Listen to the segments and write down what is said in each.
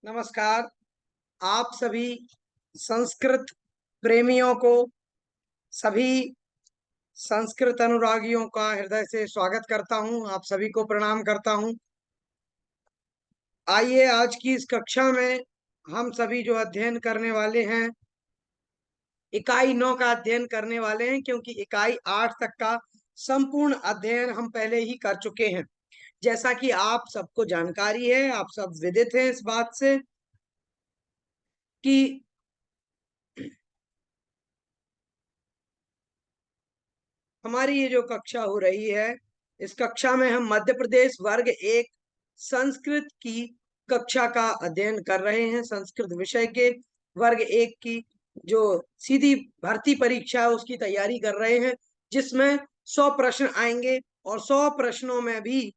नमस्कार। आप सभी संस्कृत प्रेमियों को, सभी संस्कृत अनुरागियों का हृदय से स्वागत करता हूं। आप सभी को प्रणाम करता हूं। आइए आज की इस कक्षा में हम सभी जो अध्ययन करने वाले हैं, इकाई 9 का अध्ययन करने वाले हैं, क्योंकि इकाई 8 तक का संपूर्ण अध्ययन हम पहले ही कर चुके हैं। जैसा कि आप सबको जानकारी है, आप सब विदित हैं इस बात से कि हमारी ये जो कक्षा हो रही है, इस कक्षा में हम मध्य प्रदेश वर्ग 1 संस्कृत की कक्षा का अध्ययन कर रहे हैं। संस्कृत विषय के वर्ग 1 की जो सीधी भर्ती परीक्षा है उसकी तैयारी कर रहे हैं, जिसमें 100 प्रश्न आएंगे और 100 प्रश्नों में भी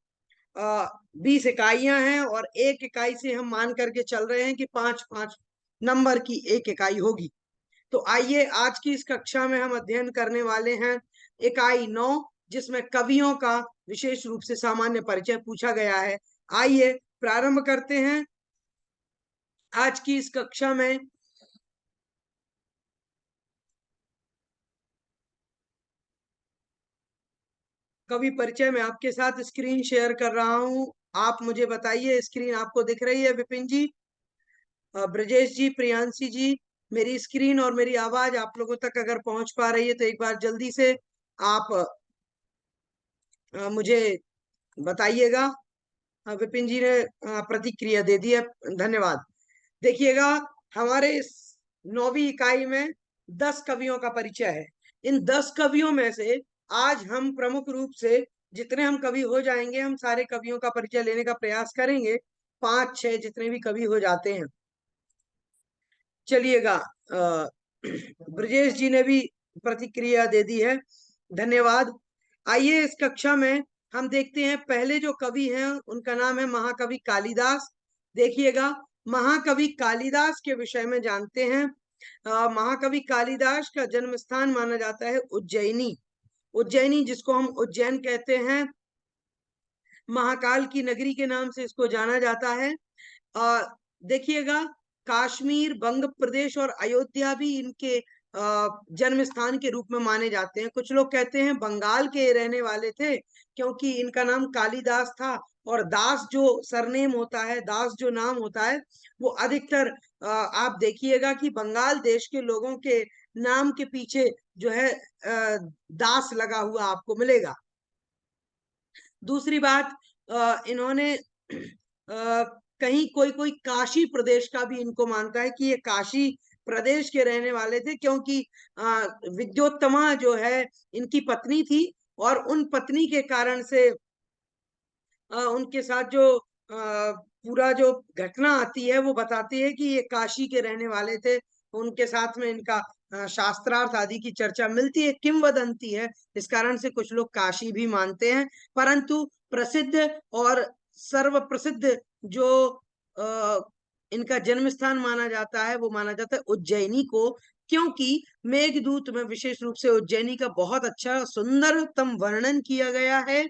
20 इकाइयां हैं और एक इकाई से हम मान करके चल रहे हैं कि 5-5 नंबर की एक इकाई होगी। तो आइए आज की इस कक्षा में हम अध्ययन करने वाले हैं इकाई 9, जिसमें कवियों का विशेष रूप से सामान्य परिचय पूछा गया है। आइए प्रारंभ करते हैं आज की इस कक्षा में। कवि परिचय में आपके साथ स्क्रीन शेयर कर रहा हूं। आप मुझे बताइए, स्क्रीन आपको दिख रही है विपिन जी, ब्रजेश जी, प्रियांशी जी? मेरी स्क्रीन और मेरी आवाज आप लोगों तक अगर पहुंच पा रही है तो एक बार जल्दी से आप मुझे बताइएगा। विपिन जी ने प्रतिक्रिया दे दी है, धन्यवाद। देखिएगा, हमारे इस 9वीं इकाई में 10 कवियों का परिचय है। इन 10 कवियों में से आज हम प्रमुख रूप से जितने हम कवि हो जाएंगे, हम सारे कवियों का परिचय लेने का प्रयास करेंगे, 5-6 जितने भी कवि हो जाते हैं। चलिएगा, ब्रजेश जी ने भी प्रतिक्रिया दे दी है, धन्यवाद। आइए इस कक्षा में हम देखते हैं पहले जो कवि हैं उनका नाम है महाकवि कालिदास। देखिएगा, महाकवि कालिदास के विषय में जानते हैं। महाकवि कालिदास का जन्म स्थान माना जाता है उज्जैनी। उज्जैनी, जिसको हम उज्जैन कहते हैं, महाकाल की नगरी के नाम से इसको जाना जाता है। देखिएगा, काश्मीर, बंग प्रदेश और अयोध्या भी इनके जन्म स्थान के रूप में माने जाते हैं। कुछ लोग कहते हैं बंगाल के रहने वाले थे, क्योंकि इनका नाम कालिदास था। और दास जो सरनेम होता है, दास जो नाम होता है, वो अधिकतर आप देखिएगा कि बंगाल देश के लोगों के नाम के पीछे जो है दास लगा हुआ आपको मिलेगा। दूसरी बात, इन्होंने कहीं कोई कोई काशी प्रदेश का भी इनको मानता है कि ये काशी प्रदेश के रहने वाले थे, क्योंकि विद्योत्तमा जो है इनकी पत्नी थी, और उन पत्नी के कारण से उनके साथ जो पूरा जो घटना आती है वो बताती है कि ये काशी के रहने वाले थे। उनके साथ में इनका शास्त्रार्थ आदि की चर्चा मिलती है, किंवदंती है। इस कारण से कुछ लोग काशी भी मानते हैं, परंतु प्रसिद्ध और सर्व प्रसिद्ध जो आ, इनका जन्म स्थान माना जाता है वो माना जाता है उज्जैनी को, क्योंकि मेघदूत में विशेष रूप से उज्जैनी का बहुत अच्छा सुंदरतम वर्णन किया गया है।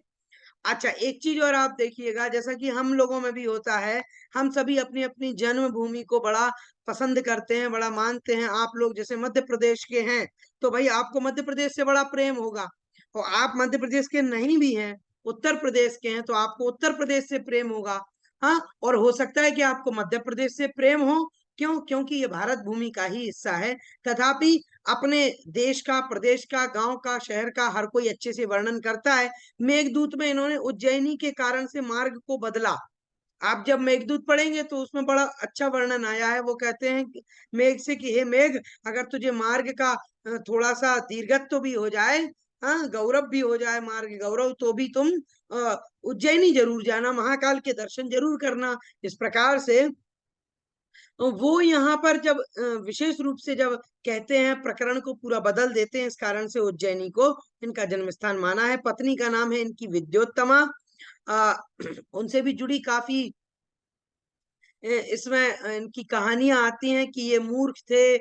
अच्छा, एक चीज और आप देखिएगा, जैसा कि हम लोगों में भी होता है, हम सभी अपनी अपनी जन्मभूमि को बड़ा पसंद करते हैं, बड़ा मानते हैं। आप लोग जैसे मध्य प्रदेश के हैं, तो भाई आपको मध्य प्रदेश से बड़ा प्रेम होगा। और आप मध्य प्रदेश के नहीं भी हैं, उत्तर प्रदेश के हैं, तो आपको उत्तर प्रदेश से प्रेम होगा। हाँ, और हो सकता है कि आपको मध्य प्रदेश से प्रेम हो। क्यों? क्योंकि ये भारत भूमि का ही हिस्सा है। तथापि अपने देश का, प्रदेश का, गांव का, शहर का हर कोई अच्छे से वर्णन करता है। मेघदूत में इन्होंने उज्जैनी के कारण से मार्ग को बदला। आप जब मेघदूत पढ़ेंगे तो उसमें बड़ा अच्छा वर्णन आया है। वो कहते हैं मेघ से कि हे मेघ, अगर तुझे मार्ग का थोड़ा सा दीर्घत्व भी हो जाए, हाँ, गौरव भी हो जाए, मार्ग गौरव, तो भी तुम उज्जैनी जरूर जाना, महाकाल के दर्शन जरूर करना। इस प्रकार से वो यहाँ पर जब विशेष रूप से जब कहते हैं, प्रकरण को पूरा बदल देते हैं। इस कारण से उज्जैनी को इनका जन्म स्थान माना है। पत्नी का नाम है इनकी विद्योत्तमा। उनसे भी जुड़ी काफी इसमें इनकी कहानियां आती हैं कि ये मूर्ख थे,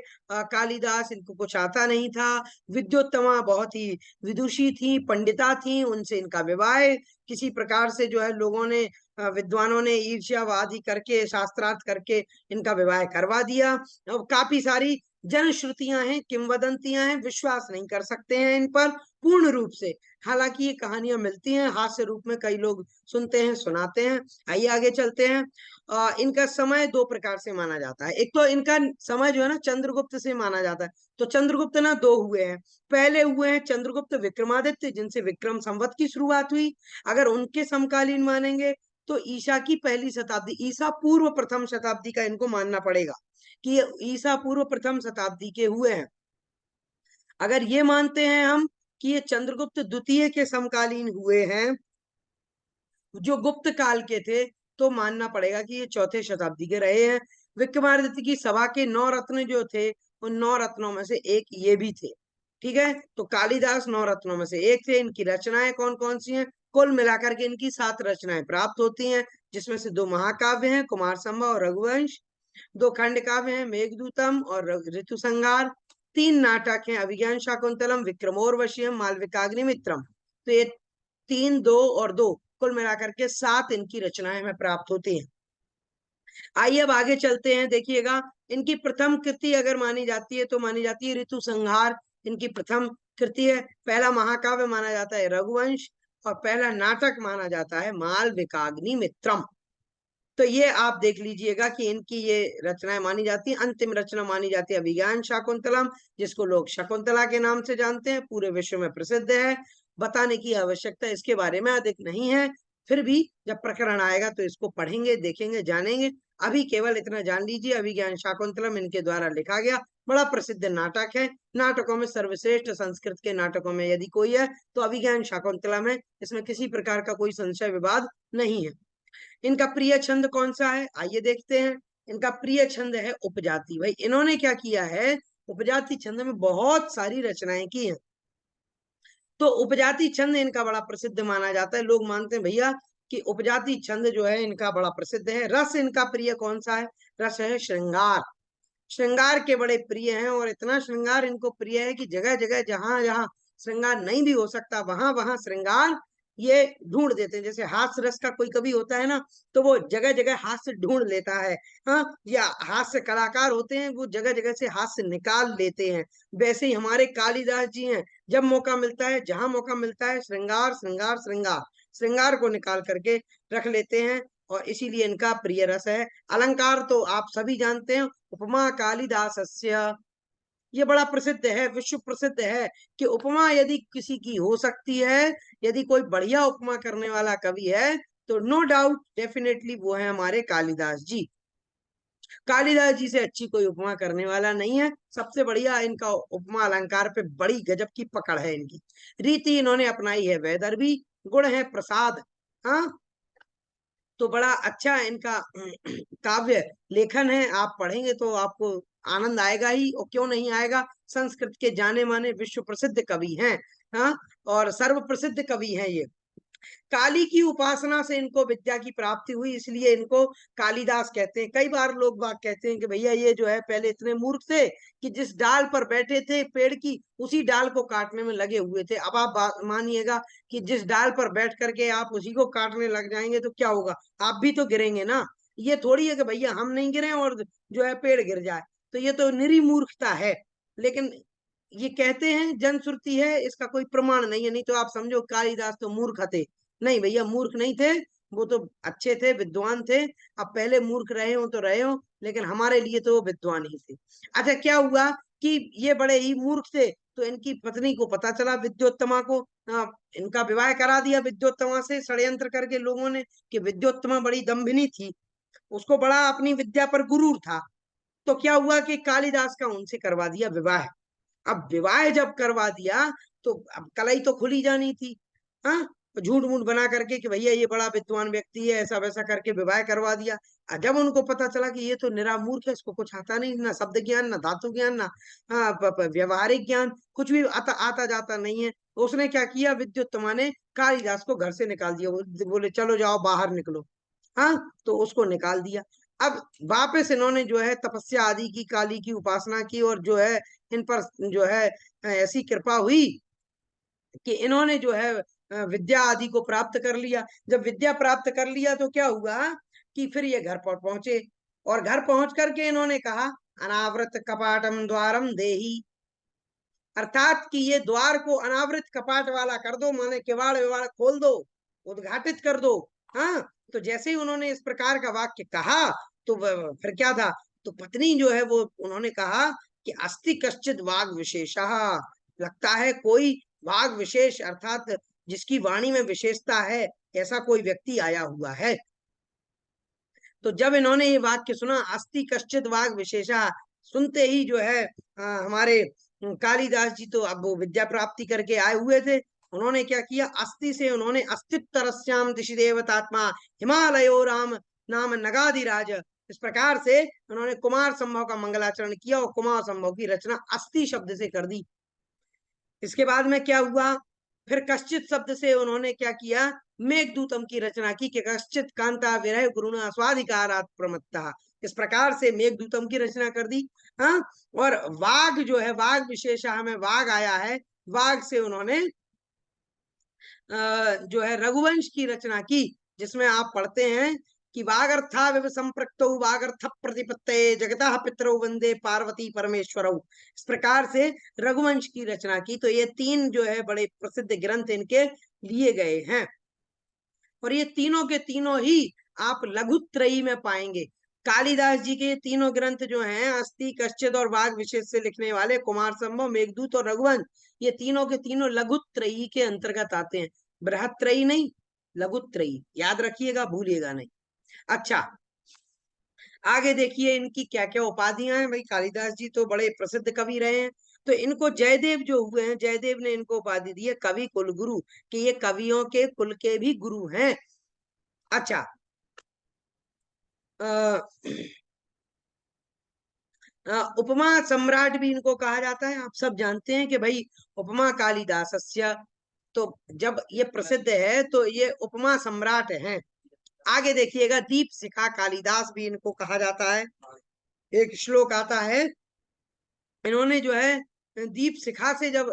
कालिदास, इनको कुछ आता नहीं था। विद्योत्तमा बहुत ही विदुषी थी, पंडिता थी, उनसे इनका विवाह किसी प्रकार से जो है लोगों ने, विद्वानों ने ईर्ष्यावादी करके, शास्त्रार्थ करके इनका विवाह करवा दिया। अब काफी सारी जनश्रुतियां हैं, किंवदंतियां हैं, विश्वास नहीं कर सकते हैं इन पर पूर्ण रूप से। हालांकि ये कहानियां मिलती हैं हास्य रूप में, कई लोग सुनते हैं, सुनाते हैं। आइए आगे चलते हैं। इनका समय दो प्रकार से माना जाता है। एक तो इनका समय जो है ना चंद्रगुप्त से माना जाता है। तो चंद्रगुप्त ना दो हुए हैं। पहले हुए हैं चंद्रगुप्त विक्रमादित्य, जिनसे विक्रम संवत की शुरुआत हुई। अगर उनके समकालीन मानेंगे तो ईसा की पहली शताब्दी, ईसा पूर्व प्रथम शताब्दी का इनको मानना पड़ेगा कि ये ईसा पूर्व प्रथम शताब्दी के हुए हैं। अगर ये मानते हैं हम कि ये चंद्रगुप्त द्वितीय के समकालीन हुए हैं, जो गुप्त काल के थे, तो मानना पड़ेगा कि ये चौथे शताब्दी के रहे हैं। विक्रमादित्य की सभा के 9 रत्न जो थे, उन 9 रत्नों में से एक ये भी थे। ठीक है, तो कालिदास 9 रत्नों में से एक थे। इनकी रचनाएं कौन कौन सी हैं? कुल मिलाकर के इनकी 7 रचनाएं प्राप्त होती हैं, जिसमें से 2 महाकाव्य हैं, कुमार संभव और रघुवंश। 2 खंड काव्य हैं, मेघदूतम और ऋतु संहार। 3 नाटक हैं, अभिज्ञान शाकुंतलम, विक्रमोर्वशीयम, मालविकाग्निमित्रम। तो ये 3, 2 और 2, कुल मिलाकर के 7 इनकी रचनाएं हमें प्राप्त होती हैं। आइए अब आगे चलते हैं। देखिएगा, इनकी प्रथम कृति अगर मानी जाती है तो मानी जाती है ऋतु संहार। इनकी प्रथम कृति है। पहला महाकाव्य माना जाता है रघुवंश, और पहला नाटक माना जाता है मालविकाग्निमित्रम। तो ये आप देख लीजिएगा कि इनकी ये रचनाएं मानी जाती है। अंतिम रचना मानी जाती है अभिज्ञान शाकुंतलम, जिसको लोग शकुंतला के नाम से जानते हैं, पूरे विश्व में प्रसिद्ध है। बताने की आवश्यकता इसके बारे में अधिक नहीं है, फिर भी जब प्रकरण आएगा तो इसको पढ़ेंगे, देखेंगे, जानेंगे। अभी केवल इतना जान लीजिए, अभिज्ञान शाकुंतलम इनके द्वारा लिखा गया बड़ा प्रसिद्ध नाटक है। नाटकों में सर्वश्रेष्ठ संस्कृत के नाटकों में यदि कोई है तो अभिज्ञान शाकुंतलम है, इसमें किसी प्रकार का कोई संशय विवाद नहीं है। इनका प्रिय छंद कौन सा है, आइए देखते हैं। इनका प्रिय छंद है उपजाति। भाई इन्होंने क्या किया है, उपजाति छंद में बहुत सारी रचनाएं की हैं। तो उपजाति छंद इनका बड़ा प्रसिद्ध माना जाता है। लोग मानते हैं भैया कि उपजाति छंद जो है इनका बड़ा प्रसिद्ध है। रस इनका प्रिय कौन सा है? रस है श्रृंगार। श्रृंगार के बड़े प्रिय हैं, और इतना श्रृंगार इनको प्रिय है कि जगह जगह जहां जहां श्रृंगार नहीं भी हो सकता, वहां वहां श्रृंगार ये ढूंढ देते हैं। जैसे हास्य रस का कोई कवि होता है ना, तो वो जगह जगह हास्य ढूंढ लेता है। हाँ, या हास्य कलाकार होते हैं, वो जगह जगह से हास्य निकाल लेते हैं। वैसे ही हमारे कालिदास जी हैं, जब मौका मिलता है, जहां मौका मिलता है, श्रृंगार श्रृंगार श्रृंगार, श्रृंगार को निकाल करके रख लेते हैं, और इसीलिए इनका प्रिय रस है। अलंकार तो आप सभी जानते हैं, उपमा कालिदासस्य, ये बड़ा प्रसिद्ध है, विश्व प्रसिद्ध है कि उपमा यदि किसी की हो सकती है, यदि कोई बढ़िया उपमा करने वाला कवि है, तो नो डाउट डेफिनेटली वो है हमारे कालिदास जी। कालिदास जी से अच्छी कोई उपमा करने वाला नहीं है। सबसे बढ़िया इनका उपमा अलंकार पे बड़ी गजब की पकड़ है। इनकी रीति इन्होंने अपनाई है वैदर्भी, गुण है प्रसाद। हाँ, तो बड़ा अच्छा इनका काव्य लेखन है। आप पढ़ेंगे तो आपको आनंद आएगा ही, और क्यों नहीं आएगा। संस्कृत के जाने माने विश्व प्रसिद्ध कवि हैं। हाँ, और सर्व प्रसिद्ध कवि हैं ये। काली की उपासना से इनको विद्या की प्राप्ति हुई, इसलिए इनको कालिदास कहते हैं। कई बार लोग बात कहते हैं कि भैया ये जो है पहले इतने मूर्ख थे कि जिस डाल पर बैठे थे पेड़ की, उसी डाल को काटने में लगे हुए थे। अब आप मानिएगा कि जिस डाल पर बैठ करके आप उसी को काटने लग जाएंगे तो क्या होगा, आप भी तो गिरेंगे ना। ये थोड़ी है कि भैया हम नहीं गिरे और जो है पेड़ गिर जाए, तो ये तो निरी मूर्खता है। लेकिन ये कहते हैं, जनश्रुति है, इसका कोई प्रमाण नहीं है। नहीं तो आप समझो कालिदास तो मूर्ख थे। नहीं भैया, मूर्ख नहीं थे, वो तो अच्छे थे, विद्वान थे। अब पहले मूर्ख रहे हो तो रहे हो, लेकिन हमारे लिए तो वो विद्वान ही थे। अच्छा, क्या हुआ कि ये बड़े ही मूर्ख थे, तो इनकी पत्नी को पता चला, विद्योत्तमा को, इनका विवाह करा दिया विद्योत्तमा से षड्यंत्र करके लोगों ने, कि विद्योत्तमा बड़ी दम्भिनी थी, उसको बड़ा अपनी विद्या पर गुरूर था। तो क्या हुआ कि कालिदास का उनसे करवा दिया विवाह। अब विवाह जब करवा दिया तो अब कलई तो खुली जानी थी। हाँ, झूठ मूठ बना करके कि भैया ये बड़ा विद्वान व्यक्ति है, ऐसा वैसा करके विवाह करवा दिया। जब उनको पता चला कि ये तो निरा मूर्ख है, इसको कुछ आता नहीं, ना शब्द ज्ञान, ना धातु ज्ञान, ना व्यवहारिक ज्ञान, कुछ भी आता जाता नहीं है, तो उसने क्या किया, विद्युत्तमा ने कालिदास को घर से निकाल दिया। बोले चलो जाओ बाहर निकलो। हाँ, तो उसको निकाल दिया। अब वापस इन्होंने जो है तपस्या आदि की, काली की उपासना की, और जो है इन पर जो है ऐसी कृपा हुई कि इन्होंने जो है विद्या आदि को प्राप्त कर लिया। जब विद्या प्राप्त कर लिया तो क्या हुआ कि फिर ये घर पर पहुंचे, और घर पहुंच करके इन्होंने कहा, अनावृत कपाटम द्वारम देही, अर्थात कि ये द्वार को अनावृत कपाट वाला कर दो, माने किवाड़ विवाड़ खोल दो, उद्घाटित कर दो। हाँ, तो जैसे ही उन्होंने इस प्रकार का वाक्य कहा तो फिर क्या था, तो पत्नी जो है वो उन्होंने कहा कि अस्ति कश्चित वाग विशेषः, लगता है कोई वाग विशेष अर्थात जिसकी वाणी में विशेषता है, ऐसा कोई व्यक्ति आया हुआ है। तो जब इन्होंने ये वाक्य सुना, अस्ति कश्चित वाग विशेषा, सुनते ही जो है हमारे कालिदास जी तो अब वो विद्या प्राप्ति करके आए हुए थे, उन्होंने क्या किया, अस्थि से उन्होंने अस्तित्वरस्याम दिशि देवतात्मा हिमालयो राम नाम नगाधिराज, इस प्रकार से उन्होंने कुमार संभव का मंगलाचरण किया और कुमार संभव की रचना अस्थि शब्द से कर दी। इसके बाद में क्या हुआ, फिर कश्चित शब्द से उन्होंने क्या किया, मेघदूतम की रचना की कि कश्चित कांता विरह गुरुणा स्वाधिकारात् प्रमत्ता, इस प्रकार से मेघदूतम की रचना कर दी। हाँ, और वाघ जो है, वाघ विशेषा में वाघ आया है, वाघ से उन्होंने जो है रघुवंश की रचना की, जिसमें आप पढ़ते हैं कि वागर्था विव संप्रक्तौ वागर्थ प्रतिपत्तये जगतः पितरौ वंदे पार्वती परमेश्वरौ, इस प्रकार से रघुवंश की रचना की। तो ये तीन जो है बड़े प्रसिद्ध ग्रंथ इनके लिए गए हैं, और ये तीनों के तीनों ही आप लघुत्रयी में पाएंगे। कालिदास जी के तीनों ग्रंथ जो हैं, अस्थि, कश्चित और वाग विशेष से लिखने वाले कुमार संभव, मेघदूत और रघुवंश, ये तीनों के तीनों लघुत्रयी के अंतर्गत आते हैं, बृहत्त्रयी नहीं, लघुत्रयी, याद रखिएगा, भूलिएगा नहीं। अच्छा, आगे देखिए इनकी क्या क्या उपाधियां हैं। भाई कालिदास जी तो बड़े प्रसिद्ध कवि रहे हैं, तो इनको जयदेव जो हुए हैं, जयदेव ने इनको उपाधि दी है कवि कुल गुरु, कि ये कवियों के कुल के भी गुरु हैं। अच्छा, उपमा सम्राट भी इनको कहा जाता है। आप सब जानते हैं कि भाई उपमा कालिदासस्य, तो जब ये प्रसिद्ध है तो ये उपमा सम्राट हैं। आगे देखिएगा, दीप शिखा कालिदास भी इनको कहा जाता है। एक श्लोक आता है, इन्होंने जो है दीप शिखा से जब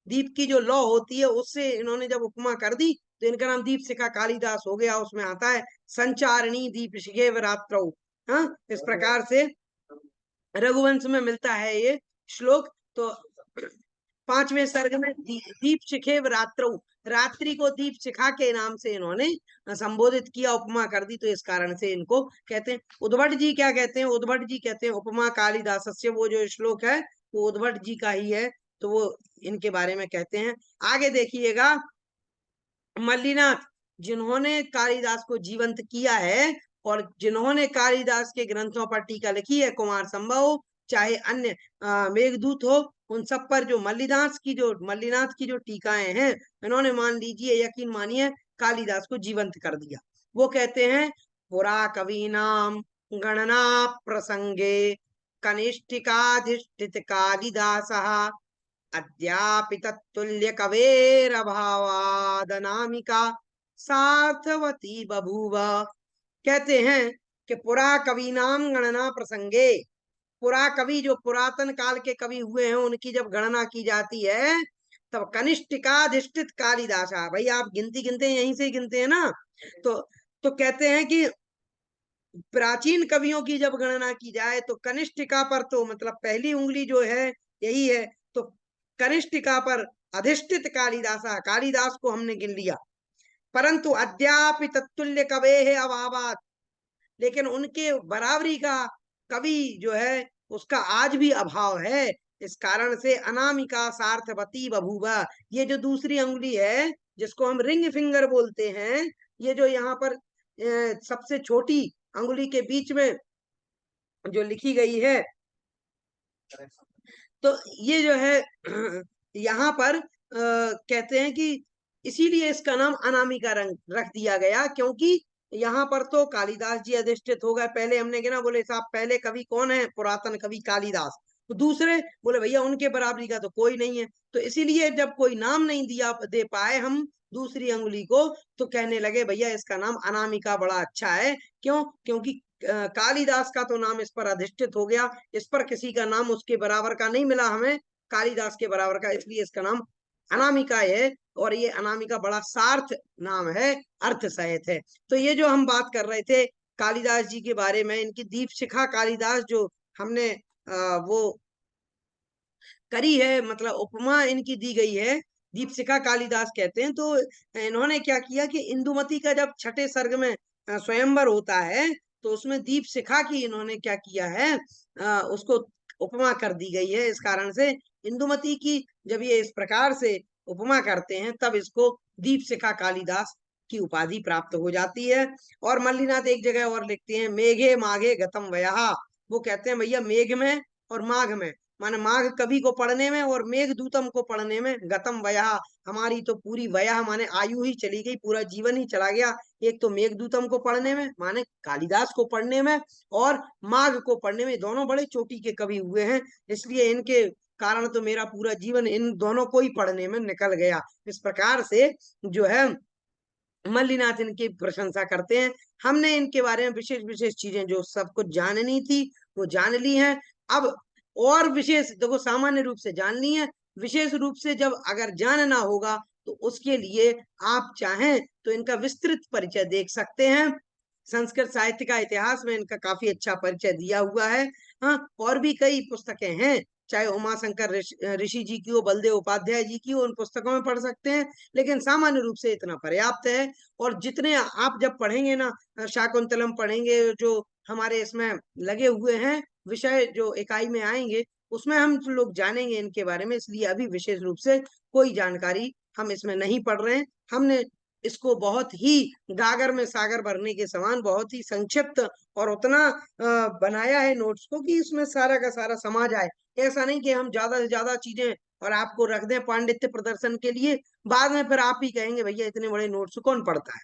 दीप की जो लौ होती है उससे इन्होंने जब उपमा कर दी, तो इनका नाम दीप शिखा कालिदास हो गया। उसमें आता है संचारिणी दीप शिखे रात्रौ। हाँ, इस प्रकार से रघुवंश में मिलता है ये श्लोक। तो 5वें सर्ग में दीप शिखे रात्रौ, रात्रि को दीप शिखा के नाम से इन्होंने संबोधित किया, उपमा कर दी, तो इस कारण से इनको कहते हैं। उद्भट जी क्या कहते हैं, उद्भट जी कहते हैं उपमा कालिदासस्य, वो जो श्लोक है वो उद्भट जी का ही है, तो वो इनके बारे में कहते हैं। आगे देखिएगा, मल्लीनाथ, जिन्होंने कालिदास को जीवंत किया है और जिन्होंने कालिदास के ग्रंथों पर टीका लिखी है, कुमार संभव चाहे अन्य मेघदूत हो, उन सब पर जो मल्लीनाथ की जो टीकाएं हैं, इन्होंने मान लीजिए, यकीन मानिए, कालिदास को जीवंत कर दिया। वो कहते हैं, पुरा कवीनाम गणना प्रसंगे कनिष्ठिकाधिष्ठित कालिदासः अद्यापि तत्तुल्य कवेरभावादनामिका सार्थवती बभूव। कहते हैं कि पुरा कवि नाम गणना प्रसंगे, पुरा कवि जो पुरातन काल के कवि हुए हैं उनकी जब गणना की जाती है, तब कनिष्ठिकाधिष्ठित कालिदास, भाई आप गिनती गिनते हैं, यहीं से ही गिनते हैं ना, तो कहते हैं कि प्राचीन कवियों की जब गणना की जाए तो कनिष्ठिका पर, तो मतलब पहली उंगली जो है यही है, तो कनिष्ठिका पर अधिष्ठित कालिदास, कालिदास को हमने गिन लिया। परंतु अद्यापि तत्तुल्य कवे है अभावात, लेकिन उनके बराबरी का कवि जो है उसका आज भी अभाव है। इस कारण से अनामिका सार्थवती बभूवा, ये जो दूसरी उंगली है जिसको हम रिंग फिंगर बोलते हैं, ये जो यहाँ पर सबसे छोटी अंगुली के बीच में जो लिखी गई है, तो ये जो है यहाँ पर कहते हैं कि इसीलिए इसका नाम अनामिका रंग रख दिया गया, क्योंकि यहाँ पर तो कालिदास जी अधिष्ठित हो गए। पहले हमने गिना, बोले साहब पहले कवि कौन है, पुरातन कवि कालिदास, तो दूसरे बोले भैया उनके बराबरी का तो कोई नहीं है। तो इसीलिए जब कोई नाम नहीं दे पाए हम दूसरी अंगुली को, तो कहने लगे भैया इसका नाम अनामिका बड़ा अच्छा है। क्यों? क्योंकि कालिदास का तो नाम इस पर अधिष्ठित हो गया, इस पर किसी का नाम उसके बराबर का नहीं मिला हमें, कालिदास के बराबर का, इसलिए इसका नाम अनामिका है। और ये अनामिका बड़ा सार्थ नाम है, अर्थ सहित है। तो ये जो हम बात कर रहे थे कालिदास जी के बारे में, इनकी दीपशिखा कालिदास जो हमने वो करी है, मतलब उपमा इनकी दी गई है, दीपशिखा कालिदास कहते हैं। तो इन्होंने क्या किया कि इंदुमती का जब छठे सर्ग में स्वयंवर होता है, तो उसमें दीपशिखा की इन्होंने क्या किया है, उसको उपमा कर दी गई है। इस कारण से इंदुमती की जब ये इस प्रकार से उपमा करते हैं, तब इसको दीपशिखा कालिदास की उपाधि प्राप्त हो जाती है। और मल्लिनाथ एक जगह और लिखते हैं, मेघे माघे गतम वयहा, वो कहते हैं भैया मेघ में और माघ में, माने माघ कवि को पढ़ने में और मेघदूतम को पढ़ने में, गतम वयहा, हमारी तो पूरी वयह माने आयु ही चली गई, पूरा जीवन ही चला गया। एक तो मेघदूतम को पढ़ने में माने कालिदास को पढ़ने में, और माघ को पढ़ने में, दोनों बड़े चोटी के कवि हुए हैं, इसलिए इनके कारण तो मेरा पूरा जीवन इन दोनों को ही पढ़ने में निकल गया। इस प्रकार से जो है मल्लिनाथ इनकी प्रशंसा करते हैं। हमने इनके बारे में विशेष विशेष चीजें जो सब कुछ जाननी थी वो जान ली हैं। अब और विशेष देखो, सामान्य रूप से जान ली है, विशेष रूप से जब अगर जानना होगा तो उसके लिए आप चाहें तो इनका विस्तृत परिचय देख सकते हैं। संस्कृत साहित्य का इतिहास में इनका काफी अच्छा परिचय दिया हुआ है। हाँ, और भी कई पुस्तकें हैं, चाहे उमाशंकर ऋषि जी की हो, बलदेव उपाध्याय जी की हो, उन पुस्तकों में पढ़ सकते हैं, लेकिन सामान्य रूप से इतना पर्याप्त है। और जितने आप जब पढ़ेंगे ना, शाकुंतलम पढ़ेंगे, जो हमारे इसमें लगे हुए हैं विषय जो इकाई में आएंगे, उसमें हम लोग जानेंगे इनके बारे में। इसलिए अभी विशेष रूप से कोई जानकारी हम इसमें नहीं पढ़ रहे हैं। हमने इसको बहुत ही गागर में सागर भरने के समान बहुत ही संक्षिप्त और उतना बनाया है नोट्स को कि इसमें सारा का सारा समा जाए। ऐसा नहीं कि हम ज्यादा से ज्यादा चीजें और आपको रख दें पांडित्य प्रदर्शन के लिए, बाद में फिर आप ही कहेंगे भैया इतने बड़े नोट्स कौन पढ़ता है।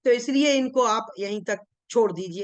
तो इसलिए इनको आप यहीं तक छोड़ दीजिए।